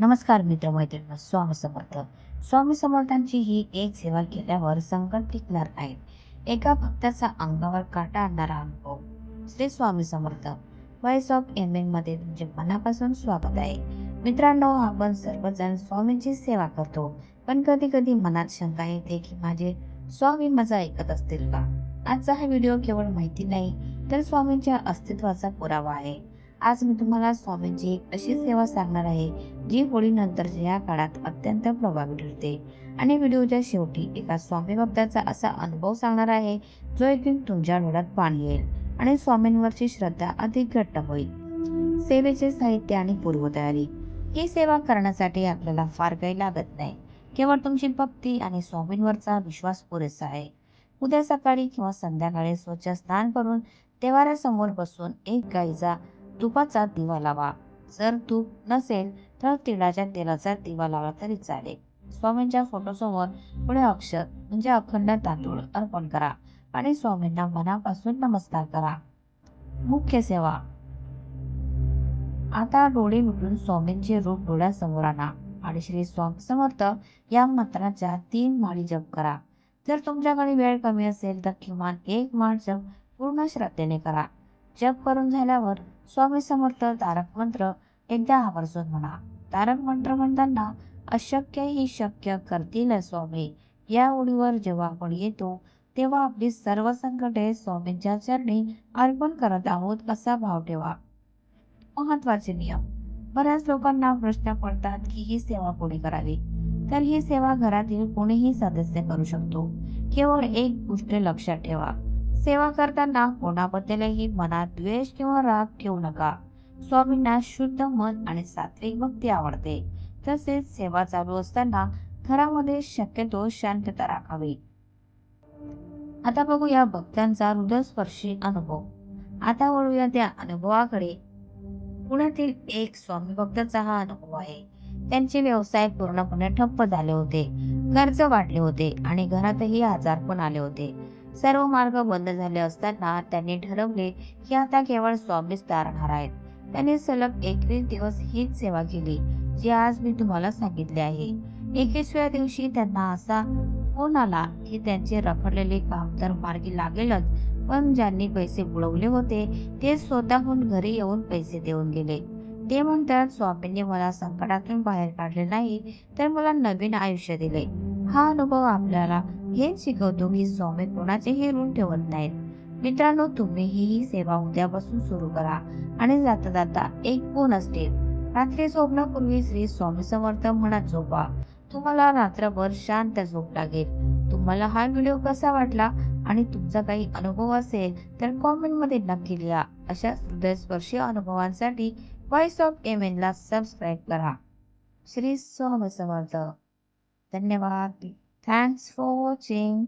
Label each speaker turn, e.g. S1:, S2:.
S1: नमस्कार मित्र मैत्रिणी, स्वामी समर्थ. स्वामी समर्थांची ही एक सेवा केल्यावर संकट टिकणार नाहीत. एका भक्ताचा अंगावर काटा आणणारा अनुभव. Shri Swami Samarth. Voice of aiming मध्ये तुमचे मनापासून स्वागत आहे. मित्रांनो, आपण सर्वजण स्वामींची सेवा करतो, पण कधी कधी मनात शंका येते की माझे स्वामी माझा ऐकत असतील का. आजचा हा व्हिडिओ केवळ माहिती नाही, तर स्वामींच्या अस्तित्वाचा पुरावा आहे. आज मी तुम्हाला स्वामींची एक अशी सेवा सांगणार आहे जी होळीनंतरच्या या काळात अत्यंत प्रभावी ठरते. आणि व्हिडिओच्या शेवटी एका स्वामी भक्ताचा असा अनुभव सांगणार आहे जो ऐकून तुमच्या डोळ्यात पाणी येईल आणि स्वामींवरची श्रद्धा अधिक घट्ट होईल. सेवेचे साहित्य आणि पूर्वतयारी. ही सेवा करण्यासाठी आपल्याला फार काही लागत नाही. केवळ तुमची भक्ती आणि स्वामींवरचा विश्वास पुरेसा आहे. उद्या सकाळी किंवा संध्याकाळी स्वच्छ स्नान करून देवाऱ्यासमोर बसून एक गाईचा तुपाचा दिवा लावा. जर तूप नसेल तर तिळाच्या तेलाचा दिवा लावला तरी चालेल. स्वामींच्या फोटोसमोर पुढे अक्षर म्हणजे अखंड तांदूळ अर्पण करा आणि स्वामींना मनापासून नमस्कार करा. मुख्य सेवा. आता डोळे मिटून स्वामींचे रूप डोळ्यासमोर आणा आणि श्री स्वामी समर्थ या मंत्राच्या 3 माळी जप करा. जर तुमच्याकडे वेळ कमी असेल तर किमान 1 माळ जप पूर्ण श्रद्धेने करा. जप करून झाल्यावर स्वामी समर्थ तारक मंत्र एकदा आवर्जून म्हणा. तारक मंत्र म्हणताना अशक्य ही शक्य करतील स्वामी या ओळीवर जेव्हा आपण येतो तेव्हा आपली सर्व संकटे स्वामींच्या चरणी अर्पण करत आहोत असा भाव ठेवा. महत्वाचे नियम. बऱ्याच लोकांना प्रश्न पडतात की ही सेवा कोणी करावी. तर ही सेवा घरातील कोणीही सदस्य करू शकतो. केवळ एक गोष्ट लक्षात ठेवा, सेवा करताना कोणाबद्दलही मनात द्वेष किंवा राग ठेवू नका. स्वामींना शुद्ध मन आणि सात्विक भक्ती आवडते. तसेच सेवा चालू असताना घरामध्ये शक्यतो शांतता राखावी. आता बघूया भक्तांचा हृदयस्पर्शी अनुभव. आता वळूया त्या अनुभवाकडे. पुण्यातील एक स्वामी भक्ताचा हा अनुभव आहे. त्यांचे व्यवसाय पूर्णपणे ठप्प झाले होते. कर्ज वाढले होते आणि घरातही आजारपण आले होते. सर्व मार्ग बंद झाले असताना त्यांनी ठरवले की आता केवळ स्वामीच तारणार आहेत. त्यांनी सलग 21 दिवस हीच सेवा केली जी आज मी तुम्हाला सांगितली आहे. 21व्या दिवशी त्यांना असा फोन आला की त्यांचे रखडलेले काम तर मार्गी लागेलच, पण ज्यांनी पैसे बुडवले होते ते स्वतःहून घरी येऊन पैसे देऊन गेले. ते म्हणतात, स्वामींनी मला संकटातून बाहेर काढले नाही तर मला नवीन आयुष्य दिले. हा अनुभव आपल्याला हेच शिकवतो की स्वामी कोणाचेही ऋण ठेवत नाहीत. मित्रांनो, तुम्हीही ही सेवा उद्यापासून सुरू करा आणि जाता जाता एक फोन असतील. रात्री झोपण्यापूर्वी श्री स्वामी समर्थ म्हणत झोपा. तुम्हाला रात्रभर शांत झोप लागेल. तुम्हाला हा व्हिडिओ कसा वाटला आणि तुमचा काही अनुभव असेल तर कॉमेंटमध्ये नक्की लिहा. अशा हृदयस्पर्शी अनुभवांसाठी व्हॉइस ऑफ एमेनला सबस्क्राईब करा. श्री स्वामी समर्थ. धन्यवाद. Thanks for watching.